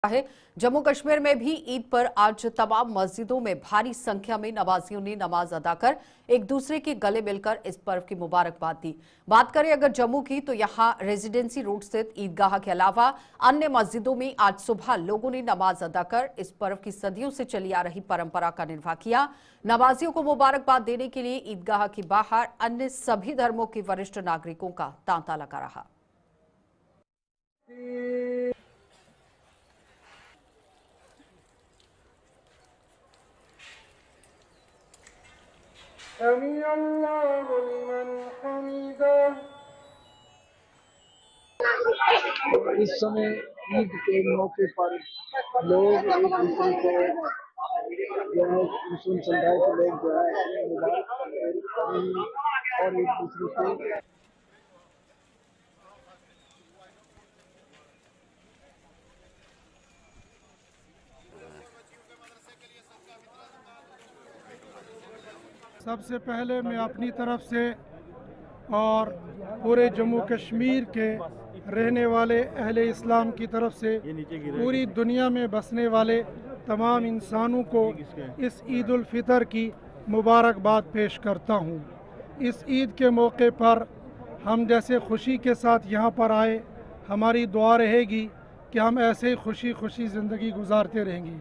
है। जम्मू कश्मीर में भी ईद पर आज तमाम मस्जिदों में भारी संख्या में नमाजियों ने नमाज अदा कर एक दूसरे के गले मिलकर इस पर्व की मुबारकबाद दी। बात करें अगर जम्मू की, तो यहां रेजिडेंसी रोड स्थित ईदगाह के अलावा अन्य मस्जिदों में आज सुबह लोगों ने नमाज अदा कर इस पर्व की सदियों से चली आ रही परंपरा का निर्वाह किया। नमाजियों को मुबारकबाद देने के लिए ईदगाह के बाहर अन्य सभी धर्मों के वरिष्ठ नागरिकों का तांता लगा रहा। इस समय ईद के मौके पर लोग एक दूसरे को जो है मुस्लिम समुदाय के लोग जो है मुबारक और एक दूसरे को सबसे पहले मैं अपनी तरफ से और पूरे जम्मू कश्मीर के रहने वाले अहले इस्लाम की तरफ से पूरी दुनिया में बसने वाले तमाम इंसानों को इस ईद उल फितर की मुबारकबाद पेश करता हूँ। इस ईद के मौके पर हम जैसे खुशी के साथ यहाँ पर आए, हमारी दुआ रहेगी कि हम ऐसे ही खुशी खुशी ज़िंदगी गुजारते रहेंगे।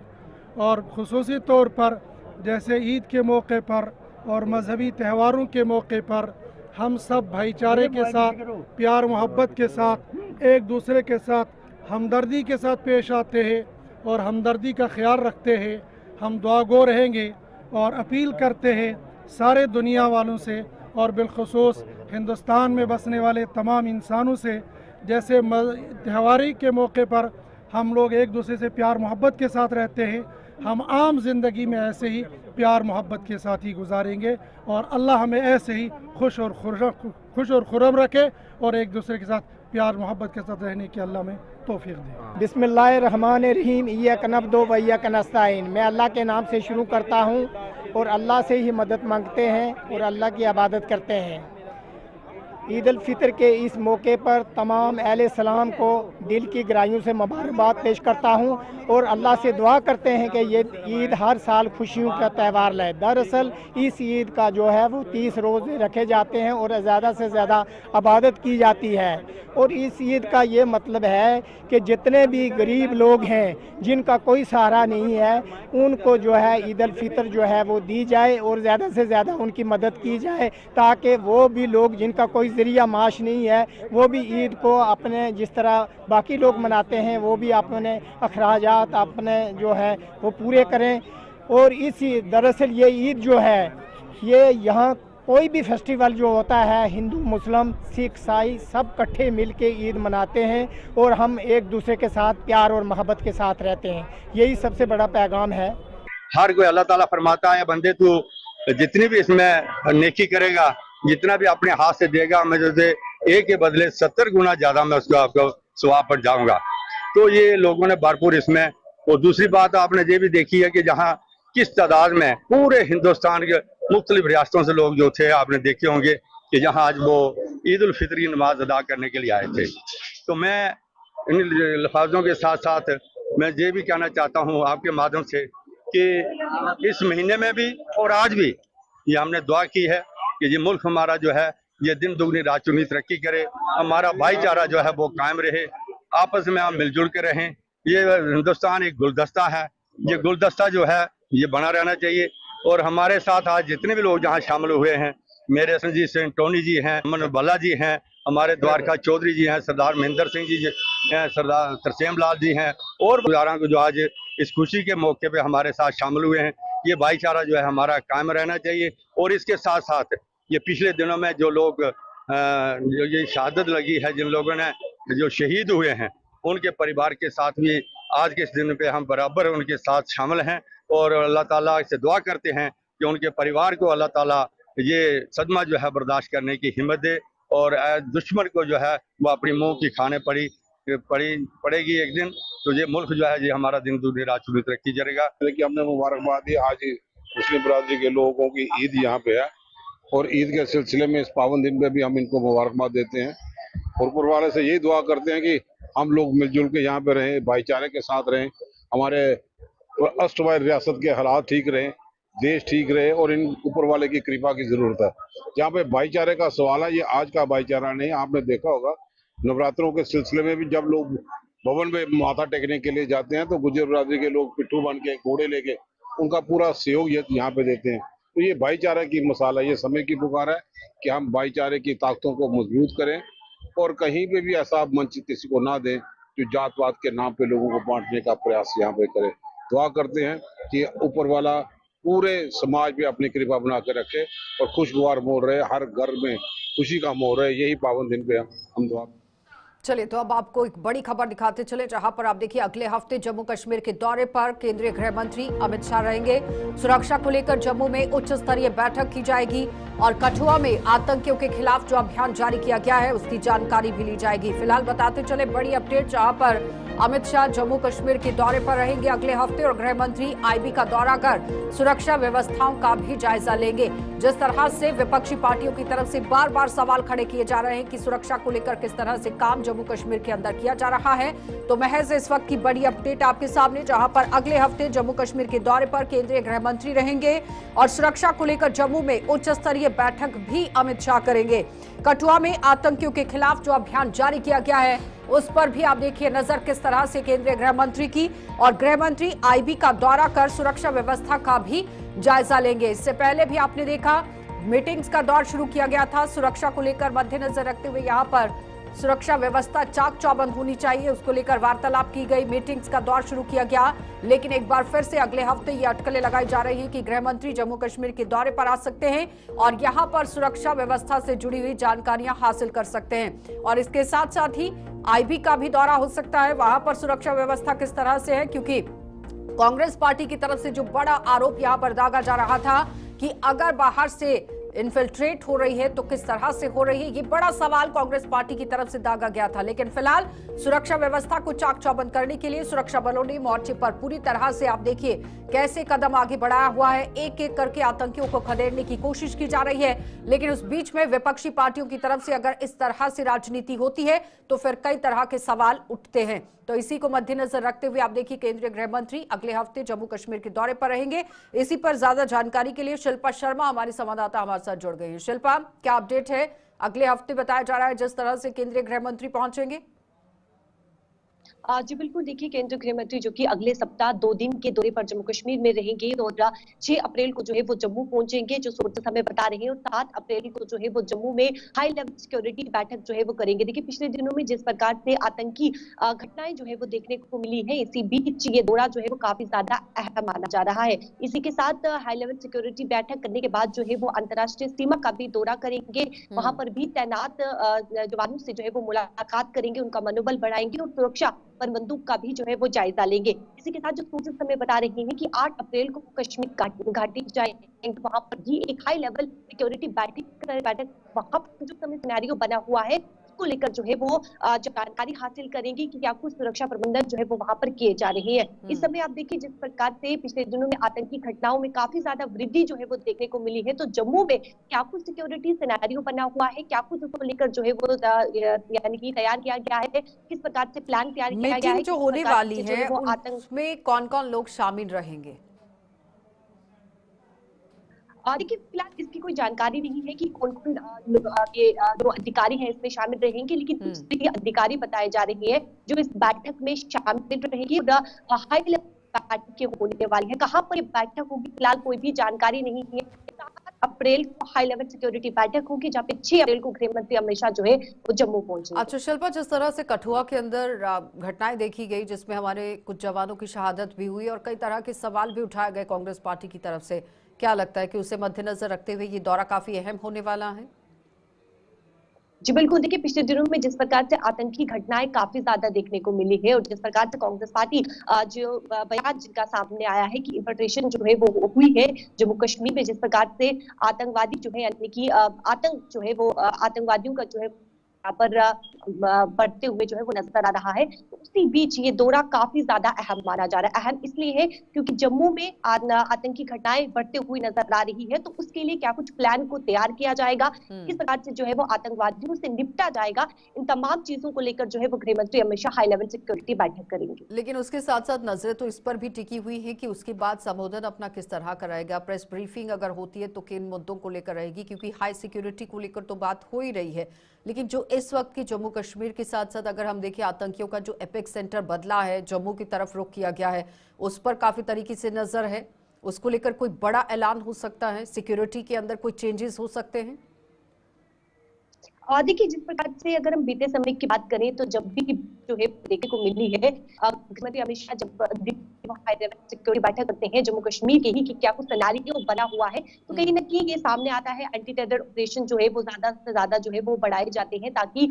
और ख़ुसूसी तौर पर जैसे ईद के मौके पर और मजहबी त्योहारों के मौके पर हम सब भाईचारे के साथ, प्यार मोहब्बत के साथ, एक दूसरे के साथ हमदर्दी के साथ पेश आते हैं और हमदर्दी का ख्याल रखते हैं। हम दुआगो रहेंगे और अपील करते हैं सारे दुनिया वालों से और बिलखुसूस हिंदुस्तान में बसने वाले तमाम इंसानों से, जैसे त्योहारी के मौके पर हम लोग एक दूसरे से प्यार मोहब्बत के साथ रहते हैं, हम आम ज़िंदगी में ऐसे ही प्यार मोहब्बत के साथ ही गुजारेंगे और अल्लाह हमें ऐसे ही खुश और खुर्रम रखे और एक दूसरे के साथ प्यार मोहब्बत के साथ रहने की अल्लाह में तौफीक दे। बिस्मिल्लाहिर्रहमानिर्रहीम, इय्याक नअब्दु व इय्याक नस्तईन। मैं अल्लाह के नाम से शुरू करता हूँ और अल्लाह से ही मदद मांगते हैं और अल्लाह की इबादत करते हैं। ईद उल फितर के इस मौके पर तमाम अहले सलाम को दिल की गहराइयों से मुबारकबाद पेश करता हूं और अल्लाह से दुआ करते हैं कि ये ईद हर साल खुशियों का त्यौहार लाए। दरअसल इस ईद का जो है वो 30 रोज़े रखे जाते हैं और ज़्यादा से ज़्यादा इबादत की जाती है। और इस ईद का ये मतलब है कि जितने भी गरीब लोग हैं, जिनका कोई सहारा नहीं है, उनको जो है ईद उल फितर जो है वो दी जाए और ज़्यादा से ज़्यादा उनकी मदद की जाए, ताकि वो भी लोग जिनका कोई ज़रिया माश नहीं है, वो भी ईद को अपने जिस तरह बाकी लोग मनाते हैं वो भी अपने अखराजात अपने जो है वो पूरे करें। और इसी दरअसल ये ईद जो है, ये यहाँ कोई भी फेस्टिवल जो होता है, हिंदू मुस्लिम सिख ईसाई सब इकट्ठे मिल के ईद मनाते हैं और हम एक दूसरे के साथ प्यार और मोहब्बत के साथ रहते हैं। यही सबसे बड़ा पैगाम है। हर कोई अल्लाह ताला फरमाता है, बंदे तू जितनी भी इसमें नेकी करेगा, जितना भी अपने हाथ से देगा, मैं जैसे एक के बदले 70 गुना ज्यादा मैं उसको आपको सवाब पर जाऊंगा। तो ये लोगों ने भरपूर इसमें। और दूसरी बात आपने ये भी देखी है कि जहाँ किस तादाद में पूरे हिंदुस्तान के मुख्तलिफ रियासतों से लोग जो थे, आपने देखे होंगे कि जहाँ आज वो ईद उल फितर की नमाज अदा करने के लिए आए थे। तो मैं इन लफाजों के साथ साथ मैं ये भी कहना चाहता हूँ आपके माध्यम से कि इस महीने में भी और आज भी ये हमने दुआ की है कि ये मुल्क हमारा जो है ये दिन दुगनी रात चौगुनी तरक्की करे, हमारा भाईचारा जो है वो कायम रहे, आपस में हम मिलजुल के रहें। ये हिंदुस्तान एक गुलदस्ता है, ये गुलदस्ता जो है ये बना रहना चाहिए। और हमारे साथ आज जितने भी लोग जहाँ शामिल हुए हैं, मेरे संजीत सिंह टोनी जी हैं, अमन बल्ला जी हैं, हमारे द्वारका चौधरी जी हैं, सरदार महेंद्र सिंह जी हैं, सरदार तरसेम लाल जी हैं और गुजारा को जो आज इस खुशी के मौके पे हमारे साथ शामिल हुए हैं। ये भाईचारा जो है हमारा कायम रहना चाहिए। और इसके साथ साथ ये पिछले दिनों में जो लोग जो ये शहादत लगी है, जिन लोगों ने जो शहीद हुए हैं, उनके परिवार के साथ भी आज के इस दिन पे हम बराबर उनके साथ शामिल हैं और अल्लाह ताला से दुआ करते हैं कि उनके परिवार को अल्लाह ताला ये सदमा जो है बर्दाश्त करने की हिम्मत दे और दुश्मन को जो है वो अपनी मुंह की खाने पड़ेगी एक दिन। तो ये मुल्क जो है ये हमारा दिन दूनी रात चौगुनी तरक्की करेगा। कि हमने मुबारकबाद दी। आज मुस्लिम बरादरी के लोगों की ईद यहाँ पे है और ईद के सिलसिले में इस पावन दिन पे भी हम इनको मुबारकबाद देते हैं। और ऊपर वाले से यही दुआ करते हैं कि हम लोग मिलजुल के यहाँ पे रहें, भाईचारे के साथ रहें, हमारे अष्टवाय रियासत के हालात ठीक रहें, देश ठीक रहे, और इन ऊपर वाले की कृपा की जरूरत है। जहाँ पे भाईचारे का सवाल है, ये आज का भाईचारा नहीं। आपने देखा होगा नवरात्रों के सिलसिले में भी जब लोग भवन में माथा टेकने के लिए जाते हैं तो गुर्जर बिरादरी के लोग पिट्ठू बन के घोड़े लेके उनका पूरा सहयोग यहाँ पे देते हैं। तो ये भाईचारे की मिसाल है, ये समय की पुकार है कि हम भाईचारे की ताकतों को मजबूत करें और कहीं पे भी ऐसा मंच किसी को ना दें जो जात पात के नाम पे लोगों को बांटने का प्रयास यहाँ पे करे। दुआ करते हैं कि ऊपर वाला पूरे समाज पे अपनी कृपा बना के रखे और खुशगवार मोड़ रहे, हर घर में खुशी का मोड़ रहे। यही पावन दिन पे हम दुआ। चलिए, तो अब आपको एक बड़ी खबर दिखाते चले, जहां पर आप देखिए अगले हफ्ते जम्मू कश्मीर के दौरे पर केंद्रीय गृह मंत्री अमित शाह रहेंगे। सुरक्षा को लेकर जम्मू में उच्च स्तरीय बैठक की जाएगी और कठुआ में आतंकियों के खिलाफ जो अभियान जारी किया गया है उसकी जानकारी भी ली जाएगी। फिलहाल बताते चले बड़ी अपडेट, जहां पर अमित शाह जम्मू कश्मीर के दौरे पर रहेंगे अगले हफ्ते और गृह मंत्री आईबी का दौरा कर सुरक्षा व्यवस्थाओं का भी जायजा लेंगे। जिस तरह से विपक्षी पार्टियों की तरफ से बार बार सवाल खड़े किए जा रहे हैं कि सुरक्षा को लेकर किस तरह से काम जम्मू कश्मीर के अंदर किया जा रहा है, तो महज इस वक्त की बड़ी अपडेट आपके सामने, जहां पर अगले हफ्ते जम्मू कश्मीर के दौरे पर केंद्रीय गृह मंत्री रहेंगे और सुरक्षा को लेकर जम्मू में उच्च स्तरीय बैठक भी अमित शाह करेंगे। कठुआ में आतंकियों के खिलाफ जो अभियान जारी किया गया है उस पर भी आप देखिए नजर किस तरह से केंद्रीय गृह मंत्री की, और गृह मंत्री आईबी का दौरा कर सुरक्षा व्यवस्था का भी जायजा लेंगे। इससे पहले भी आपने देखा मीटिंग्स का दौर शुरू किया गया था। सुरक्षा को लेकर मद्देनजर रखते हुए यहां पर सुरक्षा व्यवस्था चाक चौबंद होनी चाहिए, उसको लेकर वार्तालाप की गई, मीटिंग्स का दौर शुरू किया गया। लेकिन एक बार फिर से अगले हफ्ते ये अटकलें लगाई जा रही है कि गृह मंत्री जम्मू कश्मीर के दौरे पर आ सकते हैं और यहां पर सुरक्षा व्यवस्था से जुड़ी हुई जानकारियां हासिल कर सकते हैं। और इसके साथ साथ ही आईबी का भी दौरा हो सकता है, वहां पर सुरक्षा व्यवस्था किस तरह से है, क्योंकि कांग्रेस पार्टी की तरफ से जो बड़ा आरोप यहां पर दागा जा रहा था कि अगर बाहर से इन्फिल्ट्रेट हो रही है तो किस तरह से हो रही है, ये बड़ा सवाल कांग्रेस पार्टी की तरफ से दागा गया था। लेकिन फिलहाल सुरक्षा व्यवस्था को चाक चौबंद करने के लिए सुरक्षा बलों ने मोर्चे पर पूरी तरह से आप देखिए कैसे कदम आगे बढ़ाया हुआ है। एक एक करके आतंकियों को खदेड़ने की कोशिश की जा रही है। लेकिन उस बीच में विपक्षी पार्टियों की तरफ से अगर इस तरह से राजनीति होती है तो फिर कई तरह के सवाल उठते हैं। तो इसी को मद्देनजर रखते हुए आप देखिए केंद्रीय गृह मंत्री अगले हफ्ते जम्मू कश्मीर के दौरे पर रहेंगे। इसी पर ज्यादा जानकारी के लिए शिल्पा शर्मा हमारी संवाददाता हमारे साथ जुड़ गई है। शिल्पा, क्या अपडेट है? अगले हफ्ते बताया जा रहा है जिस तरह से केंद्रीय गृह मंत्री पहुंचेंगे। जी बिल्कुल, देखिए केंद्रीय गृह मंत्री जो कि अगले सप्ताह 2 दिन के दौरे पर जम्मू कश्मीर में रहेंगे और 6 अप्रैल को जो है वो जम्मू पहुंचेंगे, जो सोर्सेस हमें बता रहे हैं, और 7 अप्रैल को जो है वो जम्मू में हाई लेवल सिक्योरिटी बैठक जो है वो करेंगे। देखिए पिछले दिनों में जिस प्रकार से आतंकी घटनाएं जो है वो देखने को मिली है, इसी बीच ये दौरा जो है वो काफी ज्यादा अहम माना जा रहा है। इसी के साथ हाई लेवल सिक्योरिटी बैठक करने के बाद जो है वो अंतर्राष्ट्रीय सीमा का भी दौरा करेंगे, वहां पर भी तैनात जवानों से जो है वो मुलाकात करेंगे, उनका मनोबल बढ़ाएंगे और सुरक्षा प्रबंधों का भी जो है वो जायजा लेंगे। इसी के साथ जो सोर्सेस हमें बता रहे हैं कि 8 अप्रैल को कश्मीर घाटी जाएंगे, वहां पर भी एक हाई लेवल सिक्योरिटी बैठक वहां पर जो समय सिनेरियो बना हुआ है उसको लेकर जो है वो जानकारी हासिल करेंगे कि क्या कुछ सुरक्षा प्रबंधन जो है वो वहां पर किए जा रहे हैं। इस समय आप देखिए जिस प्रकार से पिछले दिनों में आतंकी घटनाओं में काफी ज्यादा वृद्धि जो है वो देखने को मिली है, तो जम्मू में क्या कुछ सिक्योरिटी सिनेरियो बना हुआ है, क्या कुछ उसको लेकर जो है वो यानी कि तैयार किया गया है, किस प्रकार से प्लान तैयार किया गया है, जो होने वाली है उसमें कौन कौन लोग शामिल रहेंगे? देखिए फिलहाल इसकी कोई जानकारी नहीं है कि कौन कौन ये जो अधिकारी हैं इसमें शामिल रहेंगे, लेकिन कुछ अधिकारी बताए जा रहे हैं जो इस बैठक में शामिल रहेंगे। हाई लेवल बैठक के होने वाली है, कहाँ पर ये बैठक होगी फिलहाल कोई भी जानकारी नहीं है। 7 अप्रैल को हाई लेवल सिक्योरिटी बैठक होगी, जहाँ पे 6 अप्रैल को गृह मंत्री अमित शाह जो है वो जम्मू पहुंचे। अच्छा शिल्पा, जिस तरह से कठुआ के अंदर घटनाएं देखी गई जिसमें हमारे कुछ जवानों की शहादत भी हुई और कई तरह के सवाल भी उठाए गए कांग्रेस पार्टी की तरफ से, क्या लगता है कि उसे मद्देनजर रखते हुए ये दौरा काफी अहम होने वाला है? जी बिल्कुल, देखिए पिछले दिनों में जिस प्रकार से आतंकी घटनाएं काफी ज्यादा देखने को मिली है और जिस प्रकार से कांग्रेस पार्टी जो बयान जिनका सामने आया है कि इंफिल्ट्रेशन जो है वो हुई है जम्मू कश्मीर में, जिस प्रकार से आतंकवादी जो है यानी कि आतंक जो है वो आतंकवादियों का जो है यहाँ पर बढ़ते हुए जो है वो नजर आ रहा है। तो उसी बीच ये दौरा काफी ज्यादा अहम माना जा रहा है। अहम इसलिए है क्योंकि जम्मू में आतंकी घटनाएं बढ़ते हुए नजर आ रही है, तो उसके लिए क्या कुछ प्लान को तैयार किया जाएगा, किस प्रकार से जो है वो आतंकवादियों से निपटा जाएगा, इन तमाम चीजों को लेकर जो है वो गृह मंत्री Amit Shah high level security बैठक करेंगे। लेकिन उसके साथ साथ नजरें तो इस पर भी टिकी हुई है कि उसके बाद संबोधन अपना किस तरह कराएगा, प्रेस ब्रीफिंग अगर होती है तो किन मुद्दों को लेकर रहेगी, क्योंकि हाई सिक्योरिटी को लेकर तो बात हो ही रही है। लेकिन जो इस वक्त की जम्मू कश्मीर के साथ साथ अगर हम देखें आतंकियों का जो एपेक्स सेंटर बदला है, जम्मू की तरफ रुख किया गया है, उस पर काफी तरीके से नजर है, उसको लेकर कोई बड़ा ऐलान हो सकता है, सिक्योरिटी के अंदर कोई चेंजेस हो सकते हैं। देखिए, जिस प्रकार से अगर हम बीते समय की बात करें तो जब भी जो है देखने को मिली है, मुख्यमंत्री अमित शाह जब सिक्योरिटी बैठक करते हैं जम्मू कश्मीर के ही कि क्या कुछ सिनेरियो बना हुआ है, तो कहीं ना कहीं ये सामने आता है। एंटी टेरर ऑपरेशन जो है वो ज्यादा से ज्यादा जो है वो बढ़ाए जाते हैं, ताकि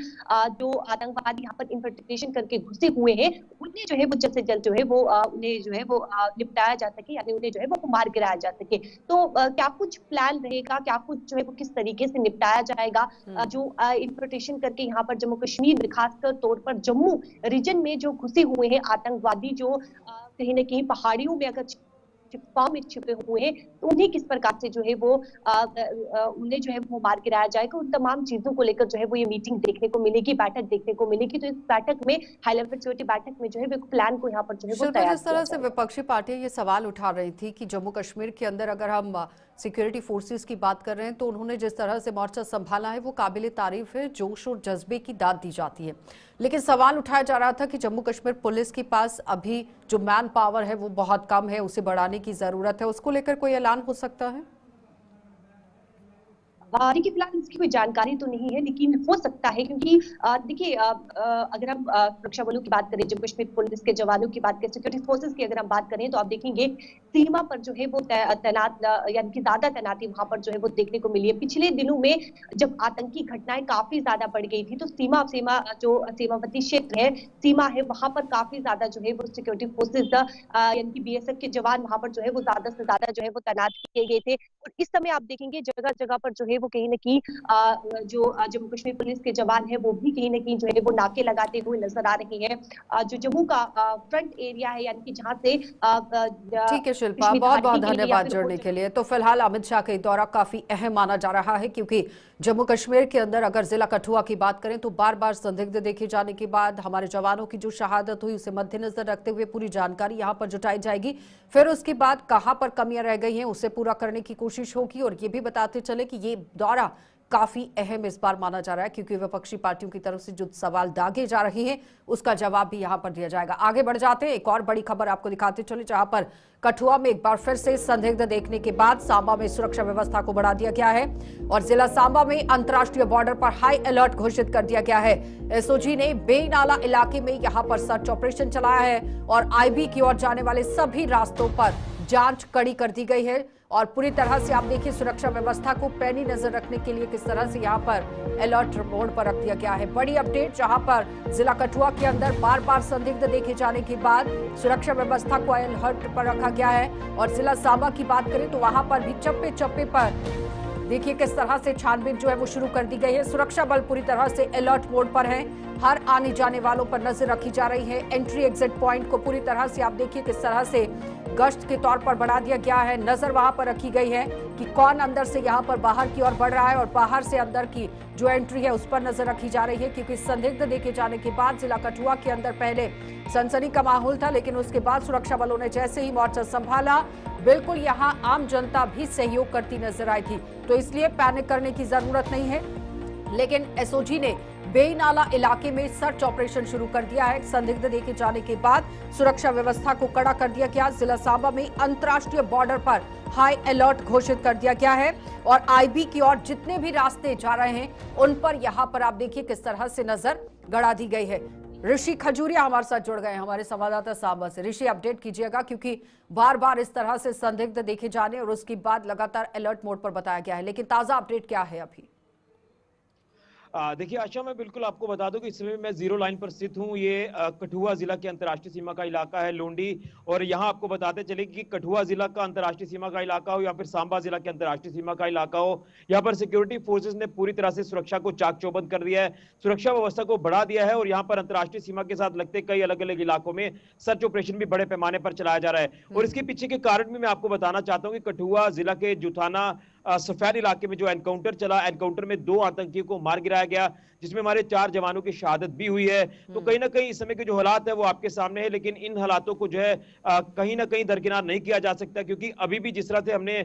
जो आतंकवादी यहाँ पर इन्फिल्ट्रेशन करके घुसे हुए हैं उन्हें जो है वो जल्द से जल्द जो है वो उन्हें जो है वो निपटाया जा सके, यानी उन्हें जो है वो मार गिराया जा सके। तो क्या कुछ प्लान रहेगा, क्या कुछ जो है वो किस तरीके से निपटाया जाएगा, जो इन्फिल्ट्रेशन करके यहाँ पर जम्मू कश्मीर में खासकर तौर पर जम्मू रीजन में जो घुसे हुए हैं आतंकवादी, जो कहीं ना कहीं पहाड़ियों में अगर छिपाव में छिपे हुए हैं, तो उन्हें किस प्रकार से जो है वो उन्हें जो है वो मार गिराया जाएगा, उन तमाम चीजों को लेकर जो है वो ये मीटिंग देखने को मिलेगी, बैठक देखने को मिलेगी। तो इस बैठक में हाई लेवल सिक्योरिटी बैठक में जो है वो प्लान को यहाँ पर जो है वो तैयार जिस तरह से विपक्षी पार्टियां ये सवाल उठा रही थी कि जम्मू कश्मीर के अंदर अगर हम सिक्योरिटी फोर्सेस की बात कर रहे हैं तो उन्होंने जिस तरह से मोर्चा संभाला है वो काबिले तारीफ है, जोश और जज्बे की दाद दी जाती है। लेकिन सवाल उठाया जा रहा था कि जम्मू कश्मीर पुलिस के पास अभी जो मैन पावर है वो बहुत कम है, उसे बढ़ाने की जरूरत है, उसको लेकर कोई ऐलान हो सकता है? देखिए, फिलहाल इसकी कोई जानकारी तो नहीं है, लेकिन हो सकता है, क्योंकि देखिए अगर हम सुरक्षा बलों की बात करें, जम्मू कश्मीर पुलिस के जवानों की बात करें, सिक्योरिटी फोर्सेस की अगर हम बात करें, तो आप देखेंगे सीमा पर जो है वो तैनात यानी कि ज्यादा तैनाती वहां पर जो है वो देखने को मिली है। पिछले दिनों में जब आतंकी घटनाएं काफी ज्यादा बढ़ गई थी, तो सीमावर्ती क्षेत्र है, सीमा है, वहां पर काफी ज्यादा जो है वो सिक्योरिटी फोर्सेज यानी कि बीएसएफ के जवान वहां पर जो है वो ज्यादा से ज्यादा जो है वो तैनात किए गए थे। और इस समय आप देखेंगे जगह जगह पर जो है वो कहीं ना कहीं जो जम्मू कश्मीर पुलिस के जवान है वो भी कहीं ना कहीं जो है वो नाके लगाते हुए नजर आ रहे हैं। जो जम्मू का फ्रंट एरिया है, यानी कि जहां से ठीक है शिल्पा, बहुत बहुत धन्यवाद जुड़ने के लिए। तो फिलहाल अमित शाह का दौरा काफी अहम माना जा रहा है, क्योंकि जम्मू कश्मीर के अंदर अगर जिला कठुआ की बात करें तो बार बार संदिग्ध देखे जाने के बाद हमारे जवानों की जो शहादत हुई उसे मद्देनजर रखते हुए पूरी जानकारी यहां पर जुटाई जाएगी। फिर उसके बाद कहां पर कमियां रह गई हैं उसे पूरा करने की कोशिश होगी। और ये भी बताते चले कि ये दौरा काफी अहम इस बार माना जा रहा है, क्योंकि विपक्षी पार्टियों की तरफ से जो सवाल दागे जा रहे हैं उसका जवाब भी यहां पर दिया जाएगा। आगे बढ़ जाते हैं, एक और बड़ी खबर आपको दिखाते चले, जहां पर कठुआ में एक बार फिर से संदिग्ध देखने के बाद सांबा में सुरक्षा व्यवस्था को बढ़ा दिया गया है और जिला सांबा में अंतर्राष्ट्रीय बॉर्डर पर हाई अलर्ट घोषित कर दिया गया है। एसओजी ने बेनाला इलाके में यहां पर सर्च ऑपरेशन चलाया है और आईबी की ओर जाने वाले सभी रास्तों पर जांच कड़ी कर दी गई है। और पूरी तरह से आप देखिए सुरक्षा व्यवस्था को पैनी नजर रखने के लिए किस तरह से यहाँ पर अलर्ट मोड पर रख दिया गया है। बड़ी अपडेट, जहां पर जिला कठुआ के अंदर बार बार संदिग्ध देखे जाने के बाद सुरक्षा व्यवस्था को अलर्ट पर रखा गया है। और जिला सांबा की बात करें तो वहां पर भी चप्पे चप्पे पर देखिए किस तरह से छानबीन जो है वो शुरू कर दी गई है। सुरक्षा बल पूरी तरह से अलर्ट मोड पर है, हर आने जाने वालों पर नजर रखी जा रही है। एंट्री एग्जिट पॉइंट को पूरी तरह से आप देखिए किस तरह से गश्त के तौर पर बढ़ा दिया गया है। नजर वहां पर रखी गई है कि कौन अंदर से यहां पर बाहर की ओर बढ़ रहा है और बाहर से अंदर की जो एंट्री है उस पर नजर रखी जा रही है, क्योंकि संदिग्ध देखे जाने के बाद जिला कठुआ के अंदर पहले सनसनी का माहौल था, लेकिन उसके बाद सुरक्षा बलों ने जैसे ही मोर्चा संभाला बिल्कुल यहां आम जनता भी सहयोग करती नजर आई थी। तो इसलिए पैनिक करने की जरूरत नहीं है। लेकिन एसओजी ने बेनाला इलाके में सर्च ऑपरेशन शुरू कर दिया है। संदिग्ध देखे जाने के बाद सुरक्षा व्यवस्था को कड़ा कर दिया गया। जिला सांबा में अंतर्राष्ट्रीय बॉर्डर पर हाई अलर्ट घोषित कर दिया गया है और आईबी की ओर जितने भी रास्ते जा रहे हैं उन पर यहां पर आप देखिए किस तरह से नजर गड़ा दी गई है। ऋषि खजूरिया हमारे साथ जुड़ गए हैं, हमारे संवाददाता सांबा से। ऋषि, अपडेट कीजिएगा, क्योंकि बार बार इस तरह से संदिग्ध देखे जाने और उसके बाद लगातार अलर्ट मोड पर बताया गया है, लेकिन ताजा अपडेट क्या है अभी? देखिए आशा, मैं बिल्कुल आपको बता दूं कि इस समय मैं जीरो लाइन पर स्थित हूं। ये कठुआ जिला के अंतर्राष्ट्रीय सीमा का इलाका है लोंडी। और यहां आपको बताते चले कि कठुआ जिला का अंतर्राष्ट्रीय सीमा का इलाका हो या फिर सांबा जिला के अंतर्राष्ट्रीय सीमा का इलाका हो, यहां पर सिक्योरिटी फोर्सेस ने पूरी तरह से सुरक्षा को चाक चौबंद कर दिया है, सुरक्षा व्यवस्था को बढ़ा दिया है। और यहाँ पर अंतर्राष्ट्रीय सीमा के साथ लगते कई अलग अलग इलाकों में सर्च ऑपरेशन भी बड़े पैमाने पर चलाया जा रहा है। और इसके पीछे के कारण भी मैं आपको बताना चाहता हूँ कि कठुआ जिला के जुथाना सफेद इलाके में जो एनकाउंटर चला, एनकाउंटर में 2 आतंकियों को मार गिराया गया, जिसमें हमारे 4 जवानों की शहादत भी हुई है। तो कहीं ना कहीं इस समय के जो हालात है वो आपके सामने है, लेकिन इन हालातों को जो है कहीं ना कहीं दरकिनार नहीं किया जा सकता, क्योंकि अभी भी जिस तरह से हमने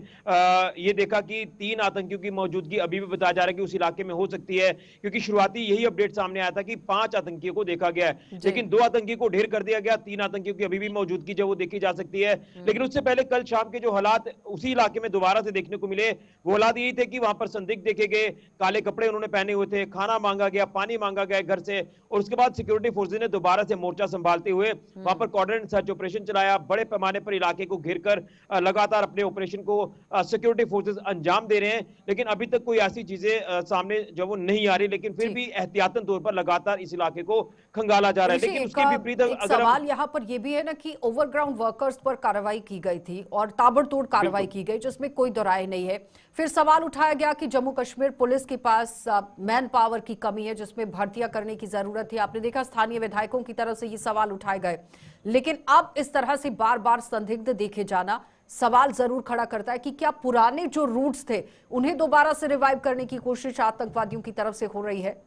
ये देखा कि 3 आतंकियों की मौजूदगी अभी भी बताया जा रहा है कि उस इलाके में हो सकती है, क्योंकि शुरुआती यही अपडेट सामने आया था कि 5 आतंकियों को देखा गया है, लेकिन 2 आतंकियों को ढेर कर दिया गया। 3 आतंकियों की अभी भी मौजूदगी जो वो देखी जा सकती है। लेकिन उससे पहले कल शाम के जो हालात उसी इलाके में दोबारा से देखने को मिले, वो हालात यही थे कि वहां पर संदिग्ध देखे गए, काले कपड़े उन्होंने पहने हुए थे, खाना मांगा गया, पानी मांगा गया घर से। और उसके बाद सिक्योरिटी फोर्सेज ने दोबारा से मोर्चा संभालते हुए वहां पर कोऑर्डिनेट सर्च ऑपरेशन चलाया। बड़े पैमाने पर इलाके को घेरकर लगातार अपने ऑपरेशन को सिक्योरिटी फोर्सेज अंजाम दे रहे हैं। लेकिन अभी तक कोई ऐसी चीजें सामने जो वो नहीं आ रही, लेकिन फिर भी एहतियातन तौर पर लगातार इस इलाके को खंगाला जा रहा है। लेकिन उसके विपरीत अगर सवाल यहाँ पर यह भी है ना कि ओवरग्राउंड वर्कर्स पर कार्रवाई की गई थी और ताबड़तोड़ कार्रवाई की गई, जिसमें कोई दो राय नहीं है। फिर सवाल उठाया गया कि जम्मू कश्मीर पुलिस के पास मैन पावर की कमी है, जिसमें भर्तियां करने की जरूरत है। आपने देखा स्थानीय विधायकों की तरफ से ये सवाल उठाए गए, लेकिन अब इस तरह से बार बार संदिग्ध देखे जाना सवाल जरूर खड़ा करता है कि क्या पुराने जो रूट्स थे उन्हें दोबारा से रिवाइव करने की कोशिश आतंकवादियों की तरफ से हो रही है।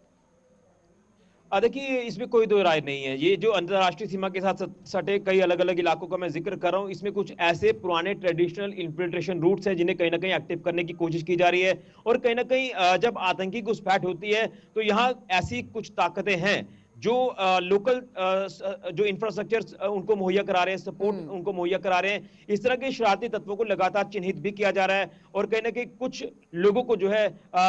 देखिए, इसमें कोई दो राय नहीं है। ये जो अंतर्राष्ट्रीय सीमा के साथ सटे कई अलग अलग इलाकों का मैं जिक्र कर रहा हूं, इसमें कुछ ऐसे पुराने ट्रेडिशनल इन्फिल्ट्रेशन रूट्स हैं जिन्हें कहीं ना कहीं एक्टिव करने की कोशिश की जा रही है। और कहीं ना कहीं जब आतंकी घुसपैठ होती है तो यहाँ ऐसी कुछ ताकतें हैं जो लोकल जो इंफ्रास्ट्रक्चर उनको मुहैया करा रहे हैं, सपोर्ट उनको मुहैया करा रहे हैं। इस तरह के शरारती तत्वों को लगातार चिन्हित भी किया जा रहा है और कहीं ना कहीं कुछ लोगों को जो है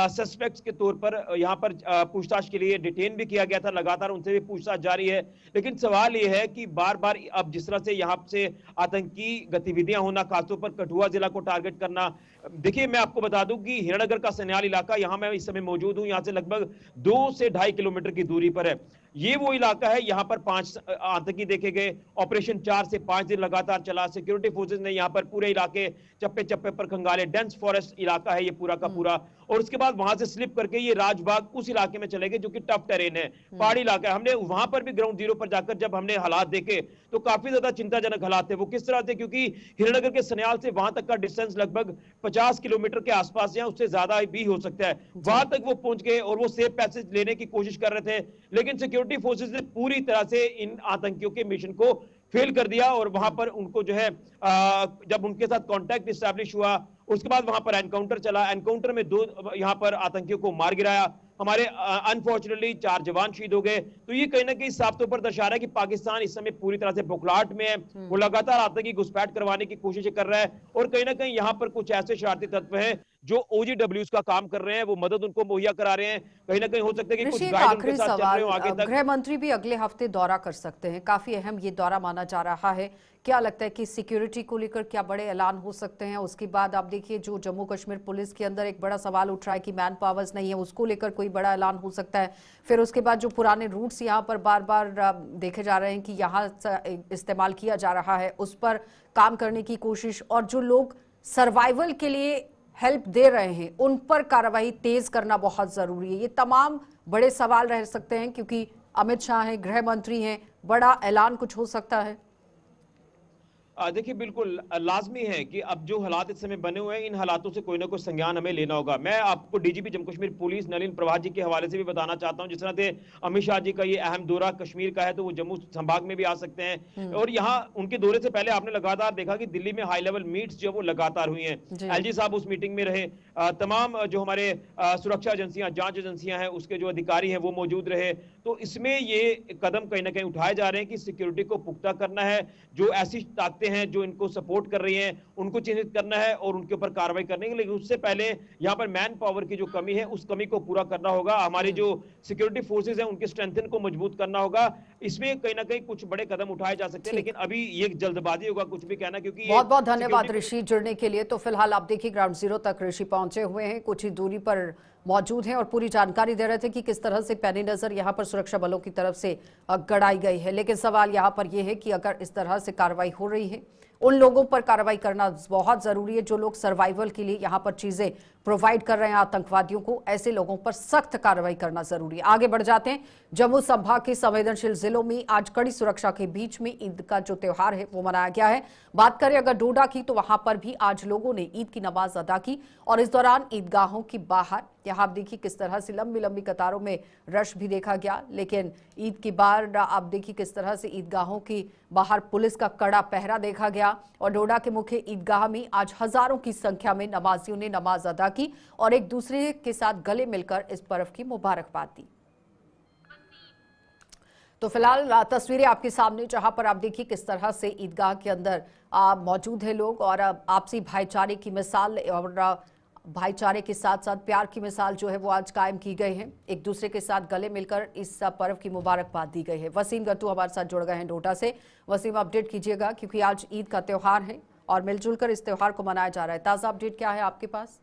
सस्पेक्ट्स के तौर पर यहाँ पर पूछताछ के लिए डिटेन भी किया गया था। लगातार उनसे भी पूछताछ जारी है। लेकिन सवाल यह है कि बार बार अब जिस तरह से यहाँ से आतंकी गतिविधियां होना, खासतौर पर कठुआ जिला को टारगेट करना। देखिए, मैं आपको बता दूं कि हिरणनगर का सन्याल इलाका, यहाँ मैं इस समय मौजूद हूं, यहाँ से लगभग 2 से 2.5 किलोमीटर की दूरी पर है। ये वो इलाका है, यहाँ पर 5 आतंकी देखे गए। ऑपरेशन 4 से 5 दिन लगातार चला। सिक्योरिटी फोर्सेज ने यहाँ पर पूरे इलाके चप्पे चप्पे पर खंगाले। डेंस फॉरेस्ट इलाका है ये पूरा का पूरा। और उसके बाद वहां से स्लिप करके ये राजबाग उस इलाके में चले गए जो कि टफ टेरेन है, पहाड़ी इलाका है। हमने वहां पर भी ग्राउंड जीरो पर जाकर जब हमने हालात देखे तो काफी ज्यादा चिंताजनक हालात थे। वो किस तरह थे, क्योंकि हिरणनगर के सन्याल से वहां तक का डिस्टेंस लगभग 50 किलोमीटर के आसपास या उससे ज्यादा भी हो सकता है। वहां तक वो पहुंच गए और वो सेफ पैसेज लेने की कोशिश कर रहे थे, लेकिन सिक्योरिटी फोर्सेज ने पूरी तरह से इन आतंकियों के मिशन को फेल कर दिया। और वहां पर उनको जो है जब उनके साथ कांटेक्ट एस्टैब्लिश हुआ, उसके बाद वहां पर एनकाउंटर चला। एनकाउंटर में 2 यहां पर आतंकियों को मार गिराया। हमारे अनफॉर्चुनेटली 4 जवान शहीद हो गए। तो ये कहीं ना कहीं साफ तौर पर दर्शा रहा है कि पाकिस्तान इस समय पूरी तरह से बौखलाहट में है। वो लगातार आतंकी घुसपैठ करवाने की कोशिश कर रहा है और कहीं ना कहीं यहाँ पर कुछ ऐसे शरारती तत्व हैं जो OGWs का काम कर रहे हैं, वो मदद उनको मुहैया करा रहे हैं। कहीं ना कहीं हो सकता है कि कुछ गाइड उनके साथ चल रहे हो आगे तक। गृह मंत्री भी अगले हफ्ते दौरा कर सकते हैं, काफी अहम ये दौरा माना जा रहा है। क्या लगता है कि सिक्योरिटी को लेकर क्या बड़े ऐलान हो सकते हैं? उसके बाद आप देखिए, जो जम्मू कश्मीर पुलिस के अंदर एक बड़ा सवाल उठ रहा है कि मैन पावर्स नहीं है, उसको लेकर कोई बड़ा ऐलान हो सकता है। फिर उसके बाद जो पुराने रूट्स यहाँ पर बार बार देखे जा रहे हैं कि यहाँ इस्तेमाल किया जा रहा है, उस पर काम करने की कोशिश, और जो लोग सर्वाइवल के लिए हेल्प दे रहे हैं उन पर कार्रवाई तेज करना बहुत जरूरी है। ये तमाम बड़े सवाल रह सकते हैं, क्योंकि अमित शाह हैं, गृह मंत्री हैं, बड़ा ऐलान कुछ हो सकता है। देखिए, बिल्कुल लाजमी है कि अब जो हालात इस समय बने हुए हैं, इन हालातों से कोई ना कोई संज्ञान हमें लेना होगा। मैं आपको DGP जम्मू कश्मीर पुलिस नलिन प्रभात जी के हवाले से भी बताना चाहता हूं, जिस तरह से अमित शाह जी का ये अहम दौरा कश्मीर का है, तो वो जम्मू संभाग में भी आ सकते हैं। और यहाँ उनके दौरे से पहले आपने लगातार देखा कि दिल्ली में हाई लेवल मीट्स जो वो लगातार हुई हैं। LG साहब उस मीटिंग में रहे, तमाम जो हमारे सुरक्षा एजेंसियां, जांच एजेंसियां हैं, उसके जो अधिकारी हैं वो मौजूद रहे। तो इसमें ये कदम कहीं ना कहीं उठाए जा रहे हैं कि सिक्योरिटी को पुख्ता करना है। जो ऐसी ताकतें हैं जो इनको सपोर्ट कर रही हैं उनको चिन्हित करना है और उनके ऊपर कार्रवाई करने के लिए। उससे पहले यहाँ पर मैन पावर की जो कमी है उस कमी को पूरा करना होगा। हमारी जो सिक्योरिटी फोर्सेज हैं उनके स्ट्रेंथन को मजबूत करना होगा। इसमें कहीं ना कहीं कुछ बड़े कदम उठाए जा सकते हैं, लेकिन अभी ये जल्दबाजी होगा कुछ भी कहना, क्योंकि बहुत बहुत धन्यवाद ऋषि जुड़ने के लिए। तो फिलहाल आप देखिए ग्राउंड जीरो तक ऋषि पहुंचे हुए हैं, कुछ ही दूरी पर मौजूद हैं और पूरी जानकारी दे रहे थे कि किस तरह से पैनी नजर यहां पर सुरक्षा बलों की तरफ से गड़ाई गई है। लेकिन सवाल यहां पर यह है कि अगर इस तरह से कार्रवाई हो रही है, उन लोगों पर कार्रवाई करना बहुत जरूरी है जो लोग सर्वाइवल के लिए यहां पर चीजें प्रोवाइड कर रहे हैं आतंकवादियों को। ऐसे लोगों पर सख्त कार्रवाई करना जरूरी है। आगे बढ़ जाते हैं। जम्मू संभाग के संवेदनशील जिलों में आज कड़ी सुरक्षा के बीच में ईद का जो त्योहार है वो मनाया गया है। बात करें अगर डोडा की, तो वहां पर भी आज लोगों ने ईद की नमाज अदा की और इस दौरान ईदगाहों की बाहर यहां आप देखिए किस तरह से लंबी लंबी कतारों में रश भी देखा गया। लेकिन ईद की बार आप देखिए किस तरह से ईदगाहों की बाहर पुलिस का कड़ा पहरा देखा गया और डोडा के मुख्य ईदगाह में आज हजारों की संख्या में नमाजियों ने नमाज अदा की और एक दूसरे के साथ गले मिलकर इस पर्व की मुबारकबाद दी। तो फिलहाल तस्वीरें आपके सामने, जहां पर आप देखिए किस तरह से ईदगाह के अंदर मौजूद है लोग और आपसी भाईचारे की मिसाल और भाईचारे के साथ साथ प्यार की मिसाल जो है वो आज कायम की गई है। एक दूसरे के साथ गले मिलकर इस पर्व की मुबारकबाद दी गई है। वसीम गट्टू हमारे साथ जुड़ गए हैं डोडा से। वसीम, अपडेट कीजिएगा क्योंकि आज ईद का त्योहार है और मिलजुल कर इस त्योहार को मनाया जा रहा है। ताजा अपडेट क्या है आपके पास?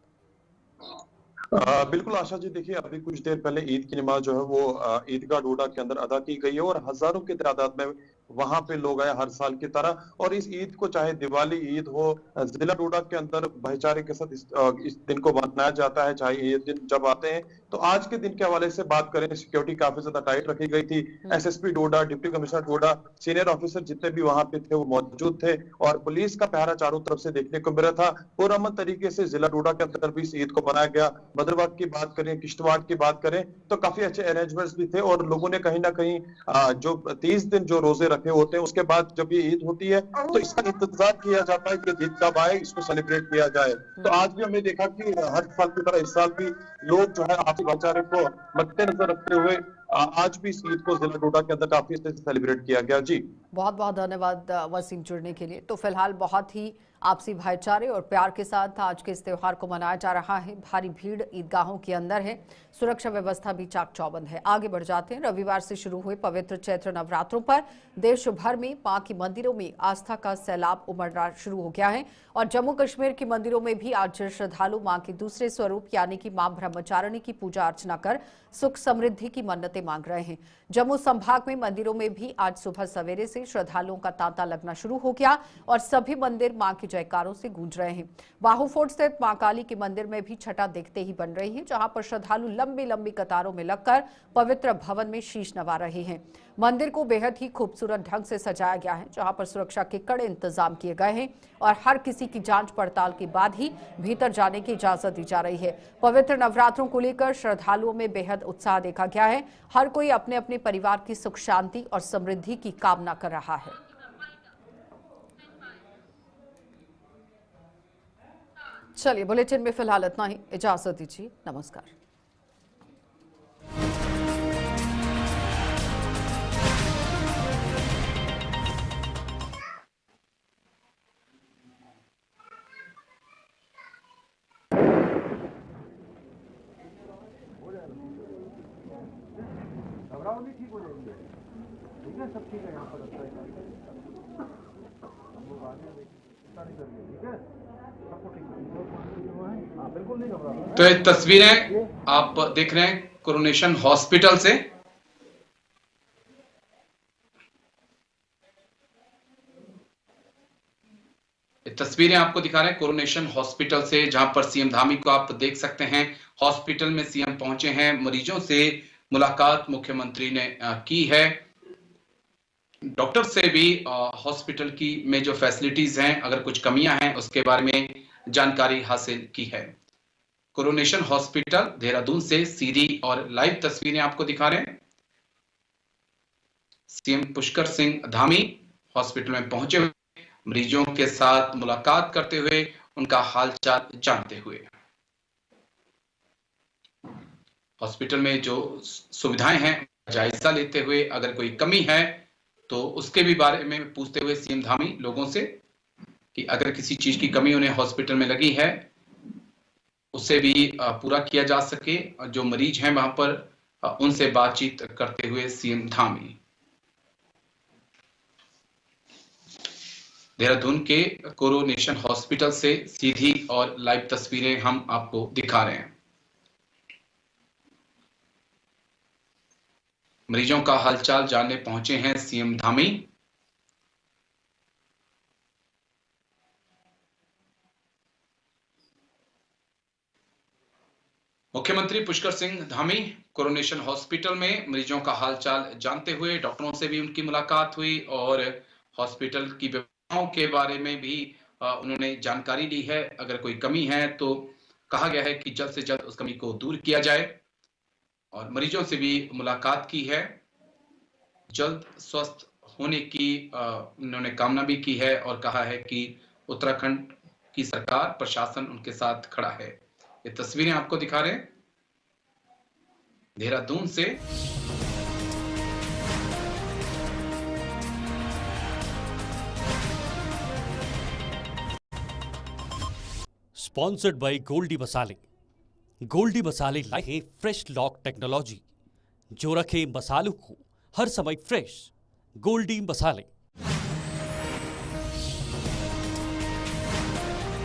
बिल्कुल आशा जी, देखिए अभी कुछ देर पहले ईद की नमाज जो है वो ईदगाह डोडा के अंदर अदा की गई है और हजारों की तादाद में वहां पे लोग आए हर साल की तरह। और इस ईद को चाहे दिवाली ईद हो, जिला डोडा के अंदर भाईचारे के साथ इस दिन को मनाया जाता है। चाहे ये दिन जब आते हैं, तो आज के दिन के हवाले से बात करें, सिक्योरिटी काफी ज्यादा टाइट रखी गई थी। एसएसपी डोडा, डिप्टी कमिश्नर डोडा, सीनियर ऑफिसर जितने भी वहां पे थे वो मौजूद थे और पुलिस का पहरा चारों तरफ से देखने को मिला था। पुरअमन तरीके से जिला डोडा के अंदर भी इस ईद को मनाया गया। बद्रवाह की बात करें, किश्तवाड़ की बात करें, तो काफी अच्छे अरेंजमेंट्स भी थे और लोगों ने कहीं ना कहीं जो 30 दिन जो रोजे रखे होते हैं, उसके बाद जब ये ईद होती है तो इसका इंतजार किया जाता है कि ईद कब आए, इसको सेलिब्रेट किया जाए। तो आज भी हमने देखा कि हर साल की तरह इस साल भी लोग जो है आपसी भाईचारे को मद्देनजर रखते हुए आज भी इस ईद को जिला डोडा के अंदर काफी अच्छे से सेलिब्रेट किया गया। जी बहुत बहुत धन्यवाद वसीम जुड़ने के लिए। तो फिलहाल बहुत ही आपसी भाईचारे और प्यार के साथ आज के इस त्योहार को मनाया जा रहा है। भारी भीड़ ईदगाहों के अंदर है, सुरक्षा व्यवस्था भी चाक चौबंद है। आगे बढ़ जाते हैं। रविवार से शुरू हुए पवित्र चैत्र नवरात्रों पर देश भर में मां के मंदिरों में आस्था का सैलाब उमड़ना शुरू हो गया है और जम्मू कश्मीर के मंदिरों में भी आज श्रद्धालु मां के दूसरे स्वरूप यानी कि मां ब्रह्मचारिणी की पूजा अर्चना कर सुख समृद्धि की मन्नतें मांग रहे हैं। जम्मू संभाग में मंदिरों में भी आज सुबह सवेरे से श्रद्धालुओं का तांता लगना शुरू हो गया और सभी मंदिर मां के जयकारों से गूंज रहे हैं। बाहू फोर्ट स्थित मां काली के मंदिर में भी छठा देखते ही बन रही है, जहां पर श्रद्धालु लंबी लंबी कतारों में लगकर पवित्र भवन में शीश नवा रहे हैं। मंदिर को बेहद ही खूबसूरत ढंग से सजाया गया है, जहां पर सुरक्षा के कड़े इंतजाम किए गए हैं और हर किसी की जांच पड़ताल के बाद ही भीतर जाने की इजाजत दी जा रही है। पवित्र नवरात्रों को लेकर श्रद्धालुओं में बेहद उत्साह देखा गया है। हर कोई अपने अपने परिवार की सुख शांति और समृद्धि की कामना कर रहा है। चलिए, बुलेटिन में फिलहाल इतना ही। इजाजत दीजिए, नमस्कार। ठीक हो जाएगी, ठीक है, सब ठीक है। यहाँ पर हम लोग आगे नहीं करेंगे, ठीक है, सबको ठीक है। हाँ बिल्कुल नहीं घबरा। तो ये तस्वीरें आप देख रहे हैं कोरोनेशन हॉस्पिटल से। तस्वीरें आपको दिखा रहे हैं कोरोनेशन हॉस्पिटल से, जहां पर सीएम धामी को आप देख सकते हैं। हॉस्पिटल में सीएम पहुंचे हैं, मरीजों से मुलाकात मुख्यमंत्री ने की है। डॉक्टर से भी हॉस्पिटल की में जो फैसिलिटीज हैं, अगर कुछ कमियां हैं उसके बारे में जानकारी हासिल की है। कोरोनेशन हॉस्पिटल देहरादून से सीधी और लाइव तस्वीरें आपको दिखा रहे हैं। सीएम पुष्कर सिंह धामी हॉस्पिटल में पहुंचे हुए मरीजों के साथ मुलाकात करते हुए उनका हालचाल जानते हुए, हॉस्पिटल में जो सुविधाएं हैं जायजा लेते हुए, अगर कोई कमी है तो उसके भी बारे में पूछते हुए सीएम धामी लोगों से कि अगर किसी चीज की कमी उन्हें हॉस्पिटल में लगी है उसे भी पूरा किया जा सके। जो मरीज हैं वहां पर उनसे बातचीत करते हुए सीएम धामी। देहरादून के कोरोनेशन हॉस्पिटल से सीधी और लाइव तस्वीरें हम आपको दिखा रहे हैं। मरीजों का हालचाल जानने पहुंचे हैं सीएम धामी। मुख्यमंत्री पुष्कर सिंह धामी कोरोनेशन हॉस्पिटल में मरीजों का हालचाल जानते हुए डॉक्टरों से भी उनकी मुलाकात हुई और हॉस्पिटल की व्यवस्थाओं के बारे में भी उन्होंने जानकारी ली है। अगर कोई कमी है तो कहा गया है कि जल्द से जल्द उस कमी को दूर किया जाए और मरीजों से भी मुलाकात की है। जल्द स्वस्थ होने की उन्होंने कामना भी की है और कहा है कि उत्तराखंड की सरकार प्रशासन उनके साथ खड़ा है। ये तस्वीरें आपको दिखा रहे हैं देहरादून से। स्पॉन्सर्ड बाय गोल्डी मसाले। गोल्डी मसाले लाए हैं फ्रेश लॉक टेक्नोलॉजी जो रखे मसालों को हर समय फ्रेश। गोल्डी मसाले।